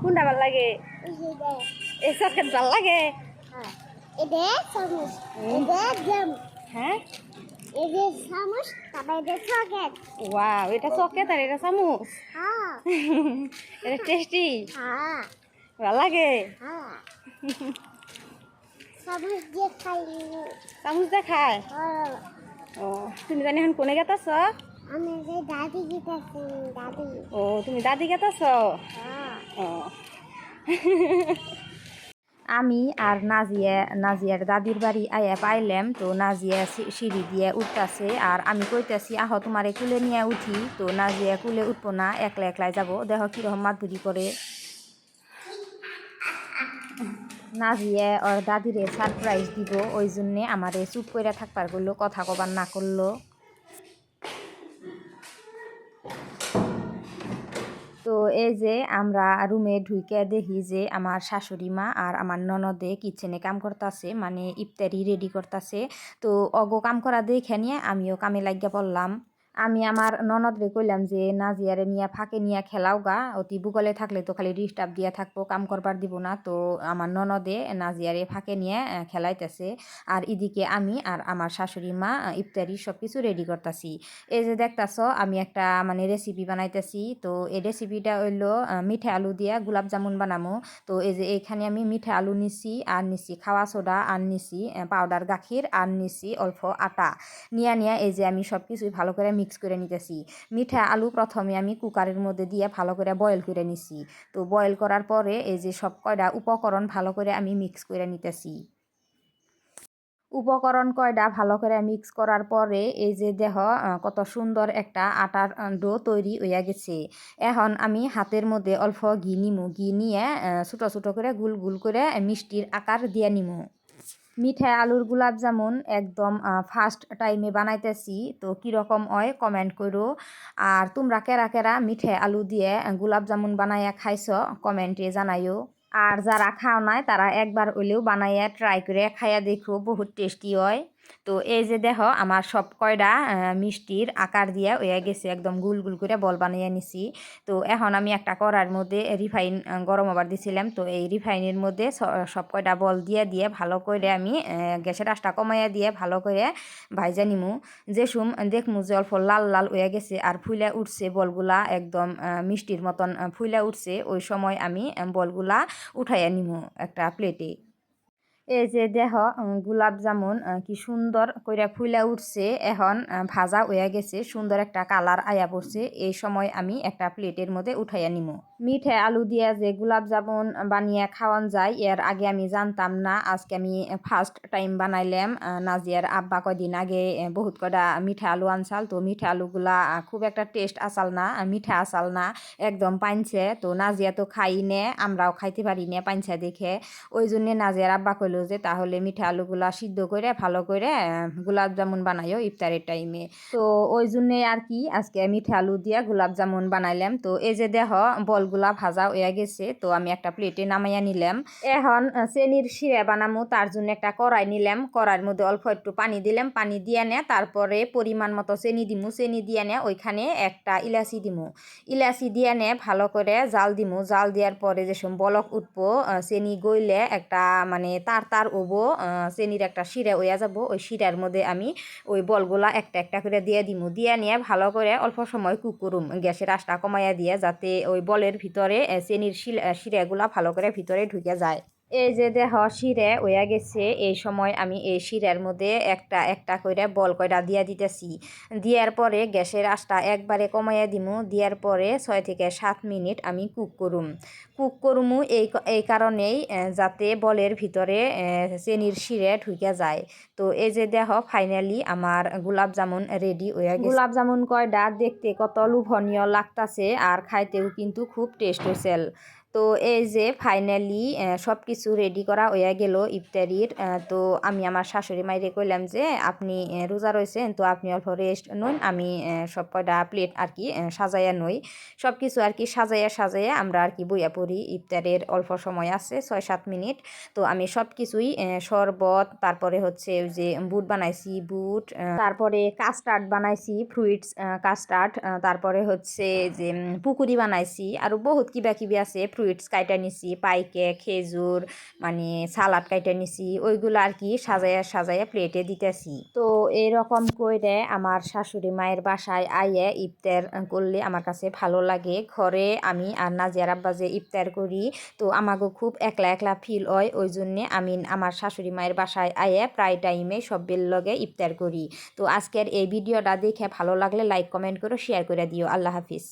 কোনটা ভাল লাগে? এই চকলেট ভাল লাগে? হ্যাঁ, ওয়াও, এটা চকলেট আর এটা চামচ। এটা টেস্টি, ভাল লাগে। চামচ দিয়ে খায়? ও, তুমি জানি এখন কোনে গেতাছ? ও, তুমি দাদি গেতাছ? ও। আমি আর নাজিয়ার দাদির বাড়ি আয়া পাইলাম। তো নাজিয়া সিঁড়ি দিয়ে উঠতেছে আর আমি কইতেছি আহ তোমারে কুলে নিয়ে উঠি। তো নাজিয়া কুলে উঠবো না, একলা একলাই যাবো। দেখো কিরকম মাতবুরি করে। নাজিয়া ওর দাদিরে সারপ্রাইজ দিব, ওই জন্যে আমারে চুপ করে থাকবার করলো, কথা কবার না করলো। তো এই যে আমরা রুমে ঢুকে দেখি যে আমার শাশুড়ি মা আর আমার ননদে কিচেনে কাম করতেছে, মানে ইফতারি রেডি করতেছে। তো অগো কাম করা দেখে নিয়ে আমিও কামে লাগিয়া পড়লাম। আমি আমার ননদরে কইলাম যে নাজিয়ারে নিয়ে ফাঁকে নিয়ে খেলাও গা, অতি বুকলে থাকলে তো খালি ডিস্টার্ব দিয়া থাকবো, কাম করবার দিব না। তো আমার ননদে নাজিয়ারে ফাঁকে নিয়ে খেলাইতেছে। আর এদিকে আমি আর আমার শাশুড়ি মা ইফতারি সব কিছু রেডি করতেছি। এই যে দেখতাছ আমি একটা মানে রেসিপি বানাইতেছি। তো এই রেসিপিটা হইলো মিঠা আলু দিয়া গোলাপ জামুন বানামো। তো এই যে এখানে আমি মিঠা আলু নিছি, আর নিছি খাওয়া সোডা, আর নিছি পাউডার গাখির, আর নিছি অল্প আটা। নিয়ে এই যে আমি সব কিছুই ভালো করে মিক্স করে নিতেছি। মিঠা আলু প্রথমে আমি কুকারের মধ্যে দিয়ে ভালো করে বয়েল করে নিছি। তো বয়েল করার পরে এই যে সব কয়টা উপকরণ ভালো করে আমি মিক্স করে নিতেছি। উপকরণ কয়টা ভালো করে মিক্স করার পরে এই যে দেহ কত সুন্দর একটা আটার ডো তৈরি হইয়া গেছে। এখন আমি হাতের মধ্যে অল্প ঘি নিমু, ঘি নিয়ে ছোটো ছোটো করে গুল গুল করে মিষ্টির আকার দিয়ে নিমু। মিঠা আলুর গোলাপ জামুন একদম ফার্স্ট টাইমে বানাইতেছি। তো কীরকম হয় কমেন্ট করো। আর তোমরা কেরা কেরা মিঠা আলু দিয়ে গোলাপ জামুন বানাইয়া খাইছ কমেন্টে জানাইও। আর যারা খাও নাই তারা একবার হইলেও বানাইয়া ট্রাই করে খাইয়া দেখো, বহুত টেস্টি হয়। তো এই যে দেখো আমার সব কয়টা মিষ্টির আকার দিয়া হয়ে গেছে, একদম গুল গুল করে বল বানিয়ে নিছি। তো এখন আমি একটা কড়াইয়ের মধ্যে রিফাইন গরম হবার দিছিলাম। তো এই রিফাইনের মধ্যে সব কয়টা বল দিয়ে ভালো করে আমি গ্যাসের আঁচটা কমাইয়া দিয়ে ভালো করে ভাইজা নিমু। যে দেখমু যে অল্প লাল লাল হয়ে গেছে আর ফুলে উঠছে বলগুলা, একদম মিষ্টির মতন ফুলে উঠছে, ওই সময় আমি বলগুলা উঠাইয়া নিমু একটা প্লেটে। এই যে দেহ গোলাপ জামুন কি সুন্দর কইরা ফুলা উঠছে, এখন ভাজা হয়ে গেছে, সুন্দর একটা কালার আয়া পড়ছে। এই সময় আমি একটা প্লেটের মধ্যে উঠাইয়া নিমু। মিঠে আলু দিয়া যে গোলাপ জামুন বানিয়ে খাওয়ান যায় এর আগে আমি জানতাম না, আজকে আমি ফার্স্ট টাইম বানাইলাম। নাজিয়ার আব্বা কয়দিন আগে বহুত কয়টা মিঠা আলু আনসাল। তো মিঠা আলুগুলা খুব একটা টেস্ট আসাল না, মিঠা আসাল না, একদম পাইনছে। তো নাজিয়া তো খাই নে, আমরাও খাইতে পারি না পাইনছে দেখে। ওই জন্যে নাজিয়ার আব্বা কইলো যে তাহলে মিঠা আলুগুলা সিদ্ধ করে ভালো করে গোলাপ জামুন বানাইও ইফতারের টাইমে। তো ওই জন্যে আর কি আজকে মিঠা আলু দিয়া গোলাপ জামুন বানাইলাম। তো এই যে দেহ বলগুলা ভাজা হয়ে গেছে, তো আমি একটা প্লেটে নামাইয়া নিলাম। এখন চেনির শিরা বানামু, তার জন্য একটা কড়াই নিলাম। কড়াইয়ের মধ্যে অল্প একটু পানি দিলাম, পানি দিয়ে নে তারপরে পরিমাণ মতো চেনি দিমু, চেনি দিয়ে নে ওইখানে একটা ইলাচি দিমু, ইলাচি দিয়ে নে ভালো করে জাল দিমু। জাল দেওয়ার পরে যেসব বলক উঠবো, চেনি গইলে একটা মানে তার ওবো, চেনির একটা শিরা হইয়া যাব। ওই শিরার মধ্যে আমি ওই বলগুলা একটা একটা করে দিয়ে দিমু, দিয়ে নিয়ে ভালো করে অল্প সময় কুক করুম, গ্যাসের আঁচটা কমাইয়া দিয়ে, যাতে ওই বলের ভিতরে চেনির শিরাগুলা ভালো করে ভিতরে ঢুকে যায়। এই যে দেহ শিরে হইয়া গেছে, এই সময় আমি এই শিরার মধ্যে একটা একটা করে বল কয়টা দিয়া দিতেছি। দিয়ার পরে গ্যাসের আঁচটা একবারে কমাইয়া দিমু, দিয়ার পরে 6 থেকে 7 মিনিট আমি কুক করমু এই কারণেই যাতে বলের ভিতরে চেনির শিরে ঢুকে যায়। তো এই যে দেহ ফাইনালি আমার গোলাপ জামুন রেডি হয়ে গেছে। গোলাপ জামুন কয়টা দেখতে কত লোভনীয় লাগতাছে আর খাইতেও কিন্তু খুব টেস্ট হয়েছিল। তো এই যে ফাইনালি সব কিছু রেডি করা হয়ে গেল ইফতারির। তো আমি আমার শাশুড়ি মাইরে কইলাম যে আপনি রোজা রয়েছেন, তো আপনি অল্প রেস্ট নন, আমি সব কয়টা প্লেট আর কি সাজাইয়া নই। সব কিছু আর কি সাজাইয়া আমরা আর কি বইয়া পড়ি। ইফতারের অল্প সময় আছে 6-7 মিনিট। তো আমি সব কিছুই শরবত, তারপরে হচ্ছে ওই যে বুট বানাইছি, বুট, তারপরে কাস্টার্ড বানাইছি, ফ্রুইটস কাস্টার্ড, তারপরে হচ্ছে যে পুকুরি বানাইছি, আরও বহুত কিবা কিবি আছে, ফ্রুইটস কাইটা নিছি, পাইকে খেজুর মানে সালাড কাইটা নিছি, ওইগুলো আর কি সাজায়া সাজায়া প্লেটে দিতেছি। তো এরকম করে আমার শাশুড়ি মায়ের বাসায় আইয়ে ইফতার করলে আমার কাছে ভালো লাগে। ঘরে আমি আর নাজিয়ার আব্বা যে ইফতার করি, তো আমাকে খুব একলা একলা ফিল হয়। ওই জন্যে আমি আমার শাশুড়ি মায়ের বাসায় আইয়ে প্রায় টাইমে সব্বের লগে ইফতার করি। তো আজকের এই ভিডিওটা দেখে ভালো লাগলে লাইক কমেন্ট করে শেয়ার করে দিও। আল্লাহ হাফিজ।